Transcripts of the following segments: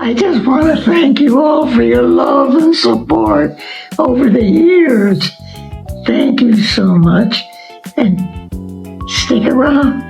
I just want to thank you all for your love and support over the years. Thank you so much, and stick around.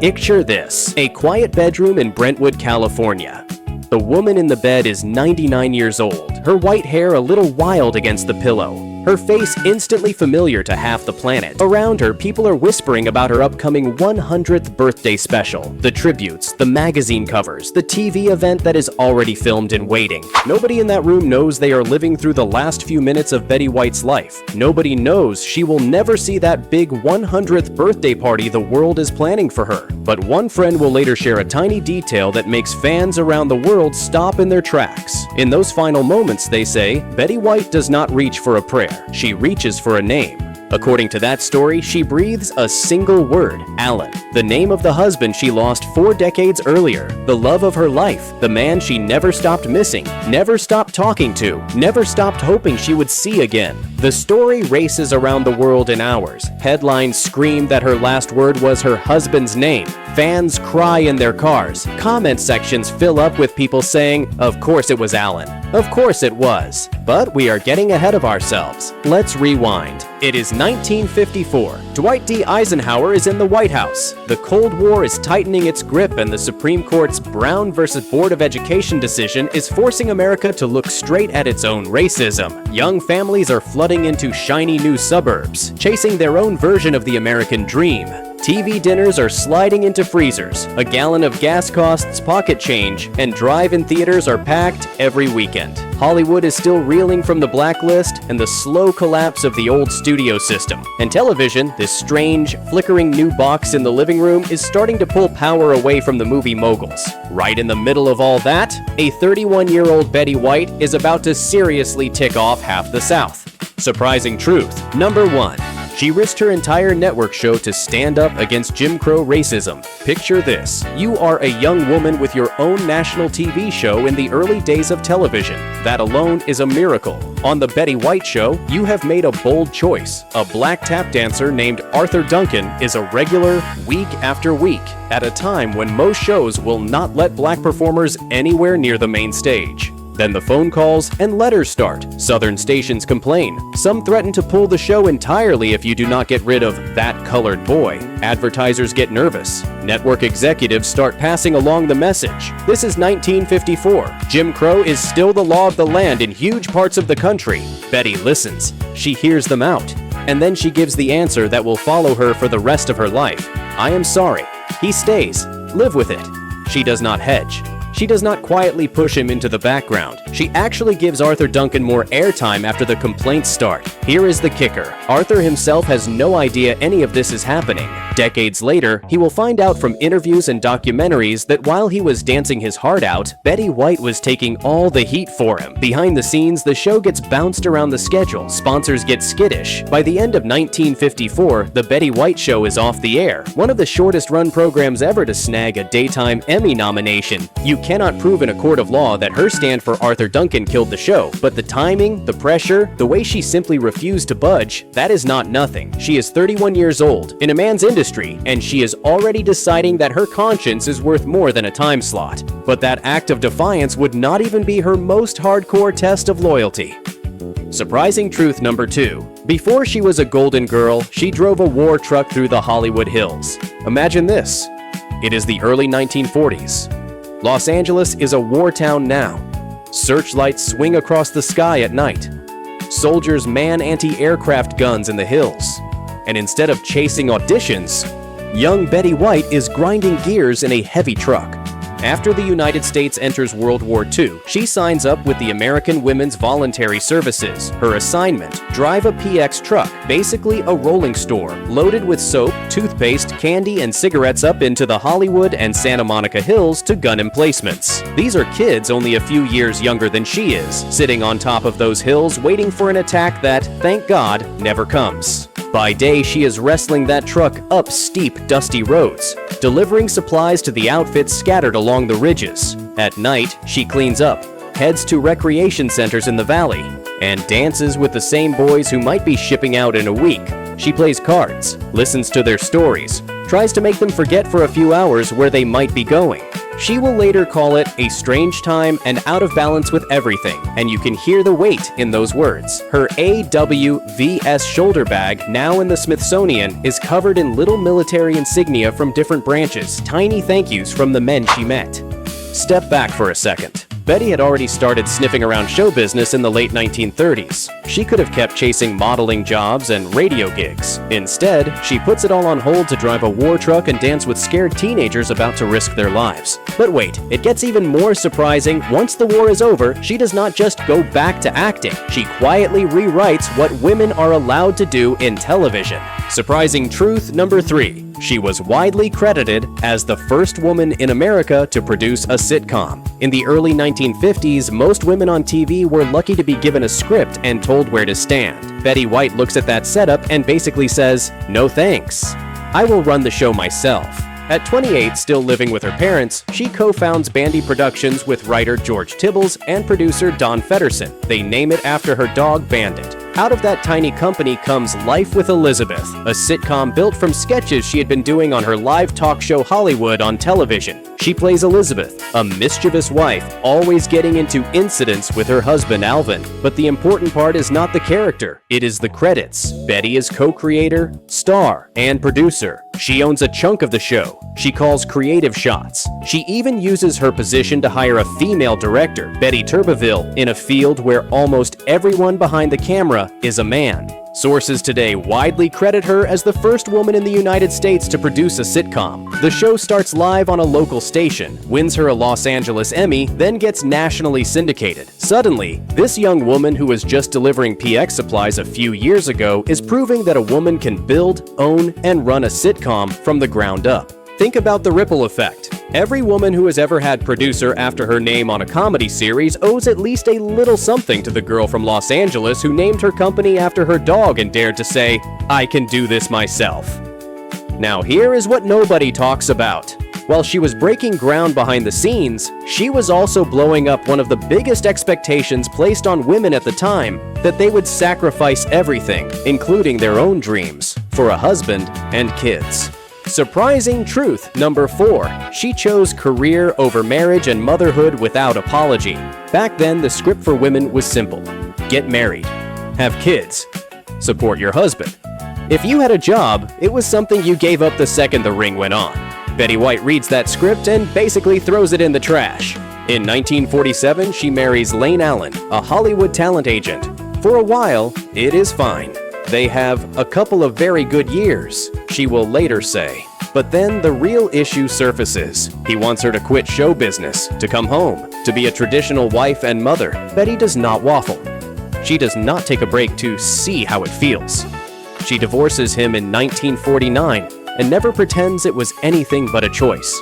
Picture this: a quiet bedroom in Brentwood, California. The woman in the bed is 99 years old, her white hair a little wild against the pillow. Her face instantly familiar to half the planet. Around her, people are whispering about her upcoming 100th birthday special, the tributes, the magazine covers, the TV event that is already filmed and waiting. Nobody in that room knows they are living through the last few minutes of Betty White's life. Nobody knows she will never see that big 100th birthday party the world is planning for her. But one friend will later share a tiny detail that makes fans around the world stop in their tracks. In those final moments, they say, Betty White does not reach for a prayer. She reaches for a name. According to that story, she breathes a single word, Alan, the name of the husband she lost 4 decades earlier, the love of her life, the man she never stopped missing, never stopped talking to, never stopped hoping she would see again. The story races around the world in hours. Headlines scream that her last word was her husband's name. Fans cry in their cars. Comment sections fill up with people saying, "Of course it was Alan. Of course it was." But we are getting ahead of ourselves. Let's rewind. It is 1954. Dwight D. Eisenhower is in the White House. The Cold War is tightening its grip, and the Supreme Court's Brown versus Board of Education decision is forcing America to look straight at its own racism. Young families are flooding into shiny new suburbs, chasing their own version of the American dream. TV dinners are sliding into freezers, a gallon of gas costs pocket change, and drive-in theaters are packed every weekend. Hollywood is still reeling from the blacklist and the slow collapse of the old studio system. And television, this strange, flickering new box in the living room, is starting to pull power away from the movie moguls. Right in the middle of all that, a 31-year-old Betty White is about to seriously tick off half the South. Surprising truth. Number 1. She risked her entire network show to stand up against Jim Crow racism. Picture this. You are a young woman with your own national TV show in the early days of television. That alone is a miracle. On The Betty White Show, you have made a bold choice. A black tap dancer named Arthur Duncan is a regular week after week, at a time when most shows will not let black performers anywhere near the main stage. Then the phone calls and letters start. Southern stations complain. Some threaten to pull the show entirely if you do not get rid of that colored boy. Advertisers get nervous. Network executives start passing along the message. This is 1954. Jim Crow is still the law of the land in huge parts of the country. Betty listens. She hears them out. And then she gives the answer that will follow her for the rest of her life. I am sorry. He stays. Live with it. She does not hedge. She does not quietly push him into the background. She actually gives Arthur Duncan more airtime after the complaints start. Here is the kicker. Arthur himself has no idea any of this is happening. Decades later, he will find out from interviews and documentaries that while he was dancing his heart out, Betty White was taking all the heat for him. Behind the scenes, the show gets bounced around the schedule. Sponsors get skittish. By the end of 1954, The Betty White Show is off the air. One of the shortest run programs ever to snag a Daytime Emmy nomination. You cannot prove in a court of law that her stand for Arthur Duncan killed the show, but the timing, the pressure, the way she simply refused to budge, that is not nothing. She is 31 years old, in a man's industry, and she is already deciding that her conscience is worth more than a time slot. But that act of defiance would not even be her most hardcore test of loyalty. Surprising truth number 2. Before she was a golden girl, she drove a war truck through the Hollywood Hills. Imagine this. It is the early 1940s. Los Angeles is a war town now. Searchlights swing across the sky at night. Soldiers man anti-aircraft guns in the hills. And instead of chasing auditions, young Betty White is grinding gears in a heavy truck. After the United States enters World War II, she signs up with the American Women's Voluntary Services. Her assignment, drive a PX truck, basically a rolling store, loaded with soap, toothpaste, candy, and cigarettes up into the Hollywood and Santa Monica Hills to gun emplacements. These are kids only a few years younger than she is, sitting on top of those hills waiting for an attack that, thank God, never comes. By day, she is wrestling that truck up steep, dusty roads, delivering supplies to the outfits scattered along the ridges. At night, she cleans up, heads to recreation centers in the valley, and dances with the same boys who might be shipping out in a week. She plays cards, listens to their stories, tries to make them forget for a few hours where they might be going. She will later call it a strange time and out of balance with everything, and you can hear the weight in those words. Her AWVS shoulder bag, now in the Smithsonian, is covered in little military insignia from different branches, tiny thank yous from the men she met. Step back for a second. Betty had already started sniffing around show business in the late 1930s. She could have kept chasing modeling jobs and radio gigs. Instead, she puts it all on hold to drive a war truck and dance with scared teenagers about to risk their lives. But wait, it gets even more surprising. Once the war is over, she does not just go back to acting. She quietly rewrites what women are allowed to do in television. Surprising truth number 3. She was widely credited as the first woman in America to produce a sitcom. In the early 1950s, most women on TV were lucky to be given a script and told where to stand. Betty White looks at that setup and basically says, "No thanks. I will run the show myself." At 28, still living with her parents, she co-founds Bandy Productions with writer George Tibbles and producer Don Feddersen. They name it after her dog Bandit. Out of that tiny company comes Life with Elizabeth, a sitcom built from sketches she had been doing on her live talk show Hollywood on television. She plays Elizabeth, a mischievous wife, always getting into incidents with her husband Alvin. But the important part is not the character, it is the credits. Betty is co-creator, star, and producer. She owns a chunk of the show. She calls creative shots. She even uses her position to hire a female director, Betty Turbeville, in a field where almost everyone behind the camera is a man. Sources today widely credit her as the first woman in the United States to produce a sitcom. The show starts live on a local station, wins her a Los Angeles Emmy, then gets nationally syndicated. Suddenly, this young woman who was just delivering PX supplies a few years ago is proving that a woman can build, own, and run a sitcom from the ground up. Think about the ripple effect. Every woman who has ever had producer after her name on a comedy series owes at least a little something to the girl from Los Angeles who named her company after her dog and dared to say, "I can do this myself." Now here is what nobody talks about. While she was breaking ground behind the scenes, she was also blowing up one of the biggest expectations placed on women at the time, that they would sacrifice everything, including their own dreams, for a husband and kids. Surprising truth number 4. She chose career over marriage and motherhood without apology. Back then, the script for women was simple. Get married. Have kids. Support your husband. If you had a job, it was something you gave up the second the ring went on. Betty White reads that script and basically throws it in the trash. In 1947, she marries Lane Allen, a Hollywood talent agent. For a while, it is fine. They have a couple of very good years, she will later say. But then the real issue surfaces. He wants her to quit show business, to come home, to be a traditional wife and mother. Betty does not waffle. She does not take a break to see how it feels. She divorces him in 1949 and never pretends it was anything but a choice.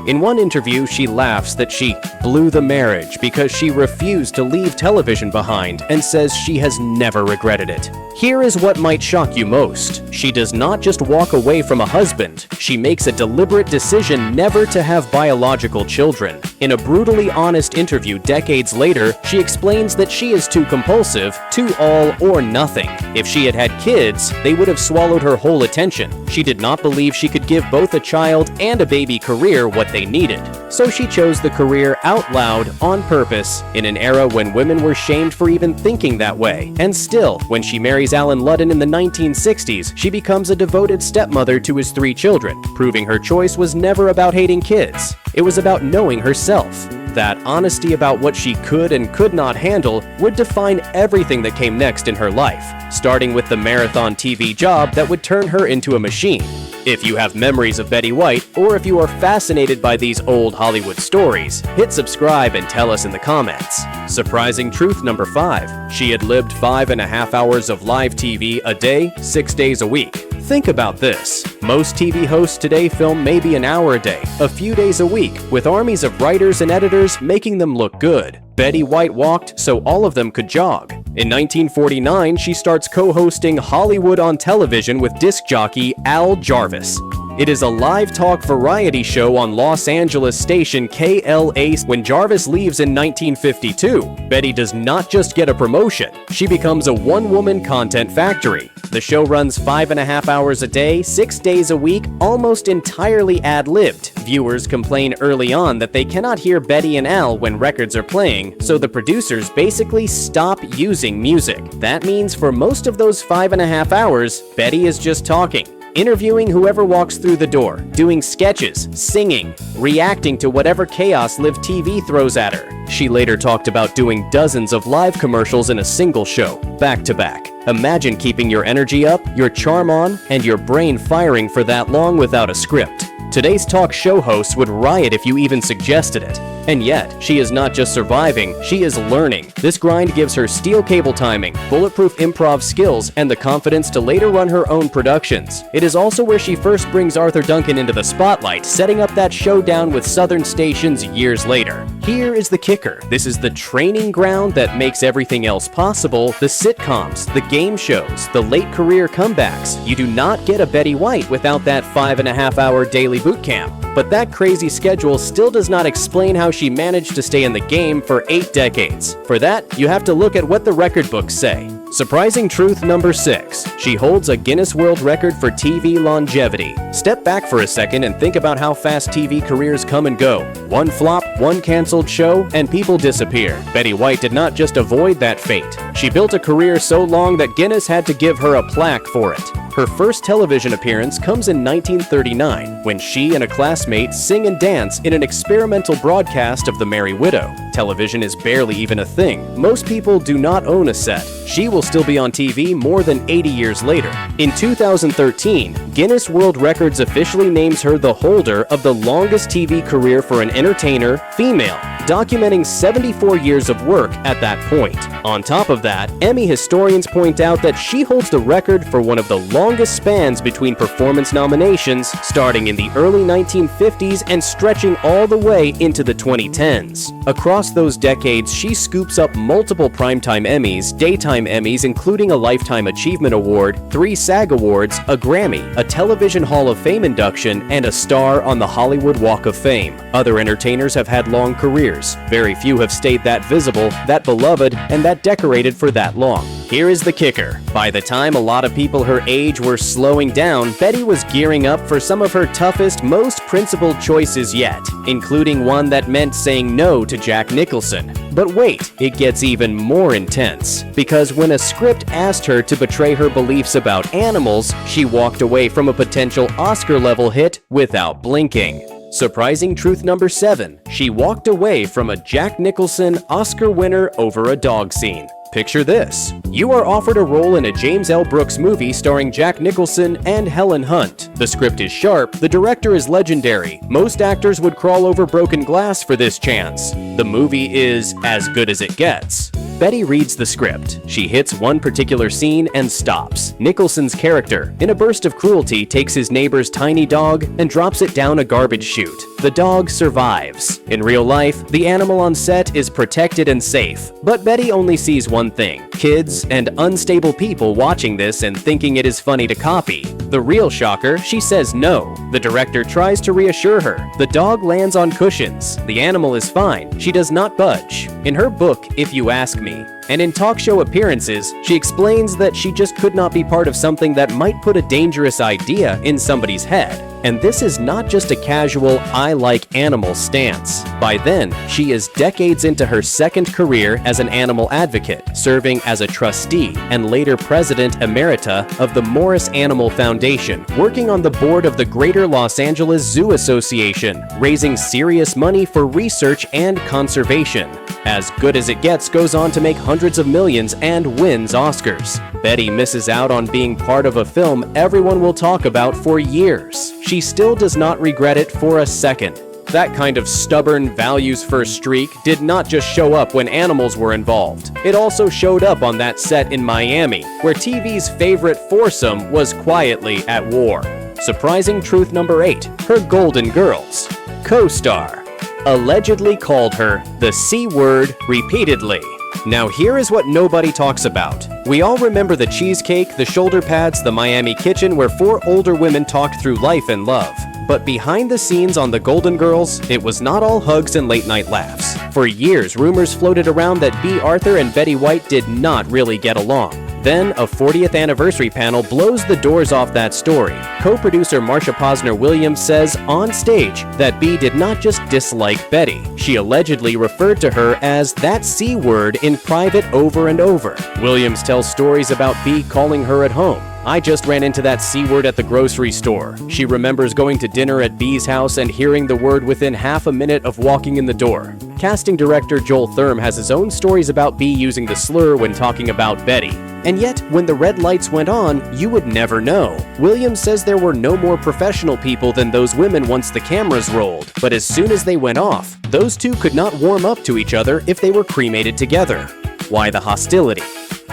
In one interview, she laughs that she blew the marriage because she refused to leave television behind and says she has never regretted it. Here is what might shock you most. She does not just walk away from a husband. She makes a deliberate decision never to have biological children. In a brutally honest interview decades later, she explains that she is too compulsive, too all or nothing. If she had had kids, they would have swallowed her whole attention. She did not believe she could give both a child and a baby career what they needed. So she chose the career out loud on purpose in an era when women were shamed for even thinking that way. And still, when she marries Alan Ludden in the 1960s, she becomes a devoted stepmother to his 3 children, proving her choice was never about hating kids. It was about knowing herself. That honesty about what she could and could not handle would define everything that came next in her life, starting with the marathon TV job that would turn her into a machine. If you have memories of Betty White, or if you are fascinated by these old Hollywood stories, hit subscribe and tell us in the comments. Surprising truth number 5. She had lived 5.5 hours of live TV a day, 6 days a week. Think about this. Most TV hosts today film maybe an hour a day, a few days a week, with armies of writers and editors making them look good. Betty White walked so all of them could jog. In 1949, she starts co-hosting Hollywood on television with disc jockey Al Jarvis. It is a live talk variety show on Los Angeles station KLA. When Jarvis leaves in 1952, Betty does not just get a promotion, she becomes a one-woman content factory. The show runs 5.5 hours a day, 6 days a week, almost entirely ad-libbed. Viewers complain early on that they cannot hear Betty and Al when records are playing, so the producers basically stop using music. That means for most of those 5.5 hours, Betty is just talking, interviewing whoever walks through the door, doing sketches, singing, reacting to whatever chaos Live TV throws at her. She later talked about doing dozens of live commercials in a single show, back to back. Imagine keeping your energy up, your charm on, and your brain firing for that long without a script. Today's talk show hosts would riot if you even suggested it. And yet, she is not just surviving, she is learning. This grind gives her steel cable timing, bulletproof improv skills, and the confidence to later run her own productions. It is also where she first brings Arthur Duncan into the spotlight, setting up that showdown with Southern stations years later. Here is the kicker. This is the training ground that makes everything else possible: the sitcoms, the game shows, the late career comebacks. You do not get a Betty White without that 5.5-hour daily boot camp. But that crazy schedule still does not explain how she managed to stay in the game for 8 decades. For that, you have to look at what the record books say. Surprising truth number 6. She holds a Guinness World Record for TV longevity. Step back for a second and think about how fast TV careers come and go. One flop, one canceled show, and people disappear. Betty White did not just avoid that fate. She built a career so long that Guinness had to give her a plaque for it. Her first television appearance comes in 1939, when she and a classmate sing and dance in an experimental broadcast of The Merry Widow. Television is barely even a thing. Most people do not own a set. She will still be on TV more than 80 years later. In 2013, Guinness World Records officially names her the holder of the longest TV career for an entertainer, female, documenting 74 years of work at that point. On top of that, Emmy historians point out that she holds the record for one of the longest spans between performance nominations, starting in the early 1950s and stretching all the way into the 2010s. Across those decades, she scoops up multiple primetime Emmys, daytime Emmys including a Lifetime Achievement Award, 3 SAG Awards, a Grammy, a Television Hall of Fame induction, and a star on the Hollywood Walk of Fame. Other entertainers have had long careers. Very few have stayed that visible, that beloved, and that decorated for that long. Here is the kicker. By the time a lot of people her age were slowing down, Betty was gearing up for some of her toughest, most principled choices yet, including one that meant saying no to Jack Nicholson. But wait, it gets even more intense. Because when a script asked her to betray her beliefs about animals, she walked away from a potential Oscar-level hit without blinking. Surprising truth number 7. She walked away from a Jack Nicholson Oscar winner over a dog scene. Picture this. You are offered a role in a James L. Brooks movie starring Jack Nicholson and Helen Hunt. The script is sharp, the director is legendary. Most actors would crawl over broken glass for this chance. The movie is as good as it gets. Betty reads the script. She hits one particular scene and stops. Nicholson's character, in a burst of cruelty, takes his neighbor's tiny dog and drops it down a garbage chute. The dog survives. In real life, the animal on set is protected and safe, but Betty only sees one thing: kids and unstable people watching this and thinking it is funny to copy. The real shocker, she says no. The director tries to reassure her. The dog lands on cushions. The animal is fine. She does not budge. In her book, If You Ask Me, and in talk show appearances, she explains that she just could not be part of something that might put a dangerous idea in somebody's head. And this is not just a casual, I like animals stance. By then, she is decades into her second career as an animal advocate, serving as a trustee and later president emerita of the Morris Animal Foundation, working on the board of the Greater Los Angeles Zoo Association, raising serious money for research and conservation. As Good as It Gets goes on to make hundreds of millions and wins Oscars. Betty misses out on being part of a film everyone will talk about for years. She still does not regret it for a second. That kind of stubborn, values-first streak did not just show up when animals were involved. It also showed up on that set in Miami, where TV's favorite foursome was quietly at war. Surprising truth number 8. Her Golden Girls. Co-star allegedly called her the C word repeatedly. Now here is what nobody talks about. We all remember the cheesecake, the shoulder pads, the Miami kitchen where 4 older women talked through life and love. But behind the scenes on The Golden Girls, it was not all hugs and late-night laughs. For years, rumors floated around that B. Arthur and Betty White did not really get along. Then, a 40th anniversary panel blows the doors off that story. Co-producer Marsha Posner Williams says on stage that B did not just dislike Betty. She allegedly referred to her as that C word in private over and over. Williams tells stories about B calling her at home. I just ran into that C word at the grocery store. She remembers going to dinner at B's house and hearing the word within half a minute of walking in the door. Casting director Joel Thurm has his own stories about B using the slur when talking about Betty. And yet, when the red lights went on, you would never know. Williams says there were no more professional people than those women once the cameras rolled, but as soon as they went off, those two could not warm up to each other if they were cremated together. Why the hostility?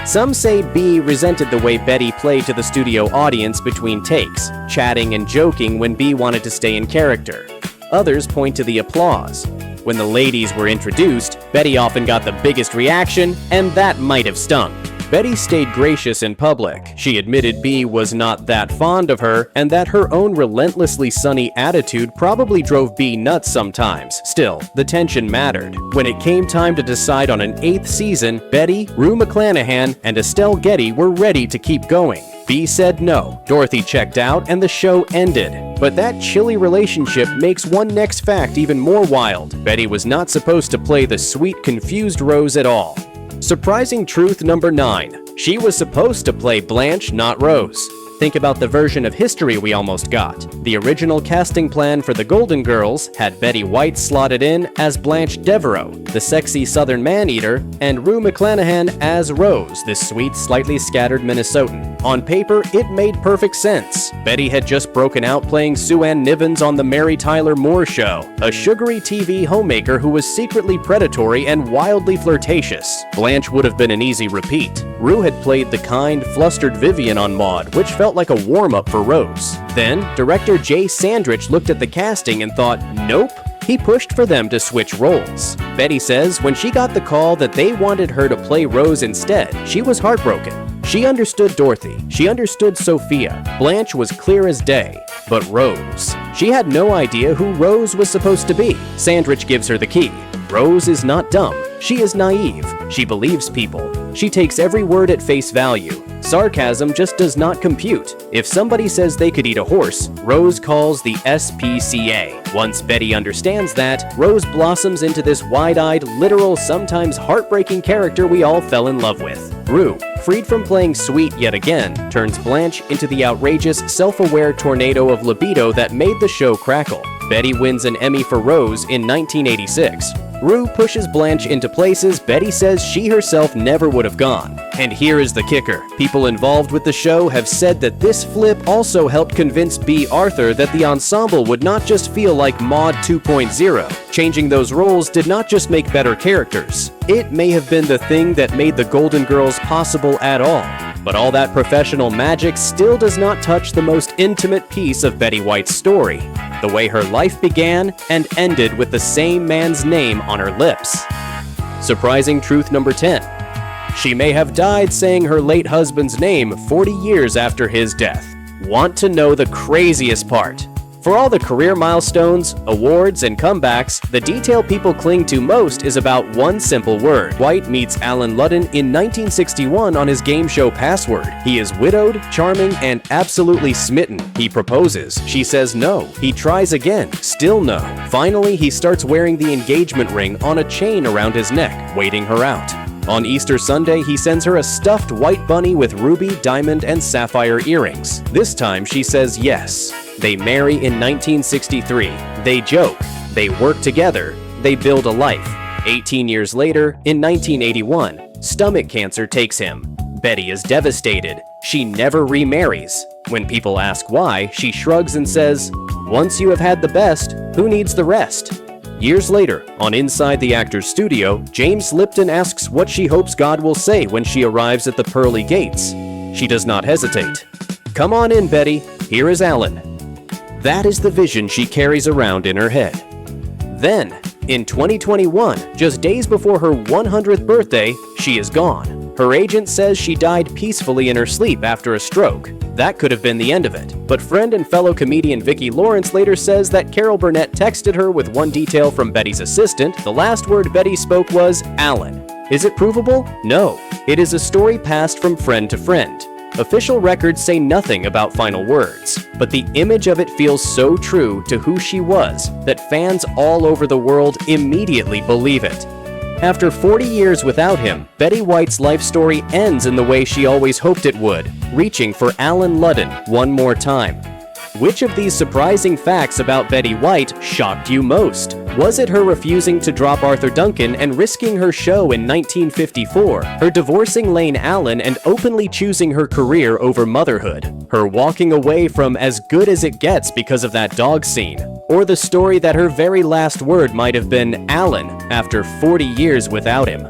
Some say B resented the way Betty played to the studio audience between takes, chatting and joking when B wanted to stay in character. Others point to the applause. When the ladies were introduced, Betty often got the biggest reaction, and that might have stung. Betty stayed gracious in public. She admitted B was not that fond of her, and that her own relentlessly sunny attitude probably drove B nuts sometimes. Still, the tension mattered. When it came time to decide on an 8th season, Betty, Rue McClanahan, and Estelle Getty were ready to keep going. B said no, Dorothy checked out, and the show ended. But that chilly relationship makes one next fact even more wild. Betty was not supposed to play the sweet, confused Rose at all. Surprising truth number 9. She was supposed to play Blanche, not Rose. Think about the version of history we almost got. The original casting plan for The Golden Girls had Betty White slotted in as Blanche Devereaux, the sexy Southern man-eater, and Rue McClanahan as Rose, the sweet, slightly scattered Minnesotan. On paper, it made perfect sense. Betty had just broken out playing Sue Ann Nivens on The Mary Tyler Moore Show, a sugary TV homemaker who was secretly predatory and wildly flirtatious. Blanche would have been an easy repeat. Rue had played the kind, flustered Vivian on Maude, which felt like a warm-up for Rose. Then, director Jay Sandrich looked at the casting and thought, nope. He pushed for them to switch roles. Betty says when she got the call that they wanted her to play Rose instead, she was heartbroken. She understood Dorothy. She understood Sophia. Blanche was clear as day. But Rose. She had no idea who Rose was supposed to be. Sandrich gives her the key. Rose is not dumb. She is naive. She believes people. She takes every word at face value. Sarcasm just does not compute. If somebody says they could eat a horse, Rose calls the SPCA. Once Betty understands that, Rose blossoms into this wide-eyed, literal, sometimes heartbreaking character we all fell in love with. Rue, freed from playing sweet yet again, turns Blanche into the outrageous, self-aware tornado of libido that made the show crackle. Betty wins an Emmy for Rose in 1986. Rue pushes Blanche into places Betty says she herself never would have gone. And here is the kicker. People involved with the show have said that this flip also helped convince B. Arthur that the ensemble would not just feel like Maude 2.0. Changing those roles did not just make better characters. It may have been the thing that made the Golden Girls possible at all. But all that professional magic still does not touch the most intimate piece of Betty White's story. The way her life began and ended with the same man's name on her lips. Surprising truth number 10. She may have died saying her late husband's name 40 years after his death. Want to know the craziest part? For all the career milestones, awards, and comebacks, the detail people cling to most is about one simple word. White meets Alan Ludden in 1961 on his game show Password. He is widowed, charming, and absolutely smitten. He proposes. She says no. He tries again. Still no. Finally, he starts wearing the engagement ring on a chain around his neck, waiting her out. On Easter Sunday, he sends her a stuffed white bunny with ruby, diamond, and sapphire earrings. This time, she says yes. They marry in 1963. They joke. They work together. They build a life. 18 years later, in 1981, stomach cancer takes him. Betty is devastated. She never remarries. When people ask why, she shrugs and says, "Once you have had the best, who needs the rest?" Years later, on Inside the Actor's Studio, James Lipton asks what she hopes God will say when she arrives at the pearly gates. She does not hesitate. "Come on in, Betty. Here is Alan." That is the vision she carries around in her head. Then, In 2021, just days before her 100th birthday, she is gone. Her agent says she died peacefully in her sleep after a stroke. That could have been the end of it. But friend and fellow comedian Vicki Lawrence later says that Carol Burnett texted her with one detail from Betty's assistant. The last word Betty spoke was Alan. Is it provable? No. It is a story passed from friend to friend. Official records say nothing about final words, but the image of it feels so true to who she was that fans all over the world immediately believe it. After 40 years without him, Betty White's life story ends in the way she always hoped it would, reaching for Alan Ludden one more time. Which of these surprising facts about Betty White shocked you most? Was it her refusing to drop Arthur Duncan and risking her show in 1954? Her divorcing Lane Allen and openly choosing her career over motherhood? Her walking away from As Good as It Gets because of that dog scene? Or the story that her very last word might have been Alan after 40 years without him?